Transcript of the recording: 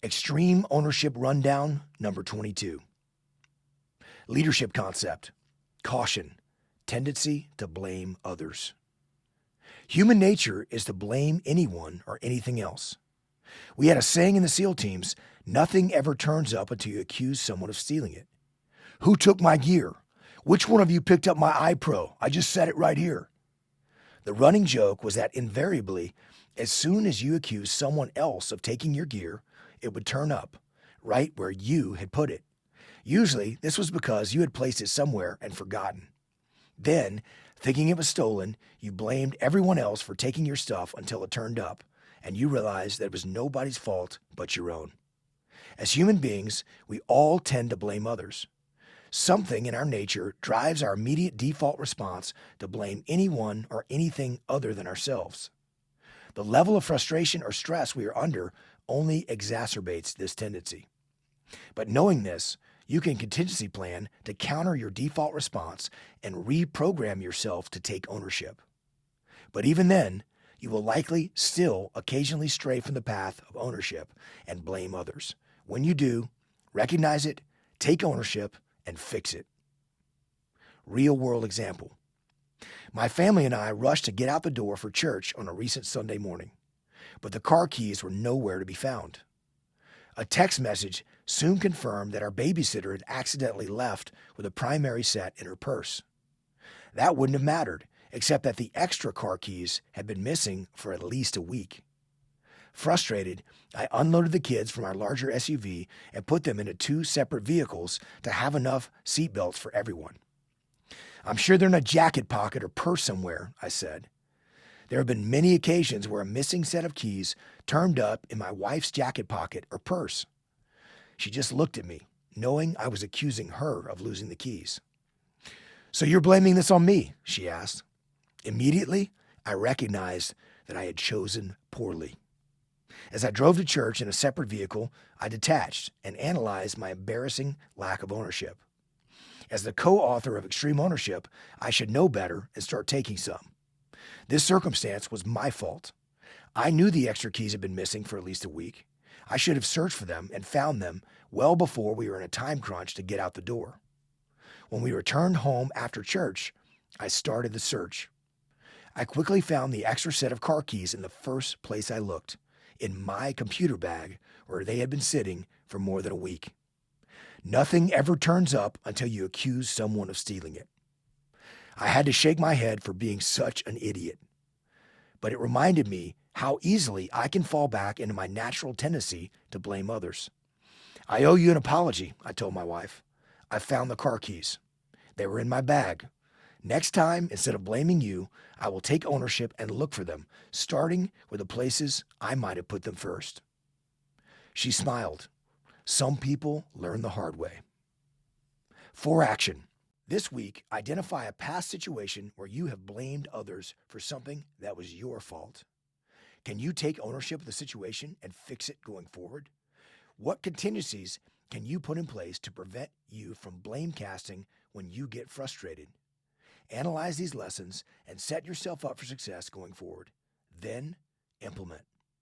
Extreme Ownership Rundown number 22. Leadership concept. Caution. Tendency to blame others. Human nature is to blame anyone or anything else. We had a saying in the SEAL teams, nothing ever turns up until you accuse someone of stealing it. Who took my gear? Which one of you picked up my iPro? I just said it right here. The running joke was that invariably, as soon as you accused someone else of taking your gear, it would turn up, right where you had put it. Usually, this was because you had placed it somewhere and forgotten. Then, thinking it was stolen, you blamed everyone else for taking your stuff until it turned up, and you realized that it was nobody's fault but your own. As human beings, we all tend to blame others. Something in our nature drives our immediate default response to blame anyone or anything other than ourselves. The level of frustration or stress we are under only exacerbates this tendency. But knowing this, you can contingency plan to counter your default response and reprogram yourself to take ownership. But even then, you will likely still occasionally stray from the path of ownership and blame others. When you do, recognize it, take ownership, and fix it. Real-world example. My family and I rushed to get out the door for church on a recent Sunday morning, but the car keys were nowhere to be found. A text message soon confirmed that our babysitter had accidentally left with a primary set in her purse. That wouldn't have mattered, except that the extra car keys had been missing for at least a week. Frustrated, I unloaded the kids from our larger SUV and put them into 2 separate vehicles to have enough seatbelts for everyone. I'm sure they're in a jacket pocket or purse somewhere, I said. There have been many occasions where a missing set of keys turned up in my wife's jacket pocket or purse. She just looked at me, knowing I was accusing her of losing the keys. So you're blaming this on me, she asked. Immediately, I recognized that I had chosen poorly. As I drove to church in a separate vehicle, I detached and analyzed my embarrassing lack of ownership. As the co-author of Extreme Ownership, I should know better and start taking some. This circumstance was my fault. I knew the extra keys had been missing for at least a week. I should have searched for them and found them well before we were in a time crunch to get out the door. When we returned home after church, I started the search. I quickly found the extra set of car keys in the first place I looked, in my computer bag where they had been sitting for more than a week. Nothing ever turns up until you accuse someone of stealing it. I had to shake my head for being such an idiot. But it reminded me how easily I can fall back into my natural tendency to blame others. I owe you an apology, I told my wife. I found the car keys. They were in my bag. Next time, instead of blaming you, I will take ownership and look for them, starting with the places I might have put them first. She smiled. Some people learn the hard way. For action. This week, identify a past situation where you have blamed others for something that was your fault. Can you take ownership of the situation and fix it going forward? What contingencies can you put in place to prevent you from blame casting when you get frustrated? Analyze these lessons and set yourself up for success going forward. Then implement.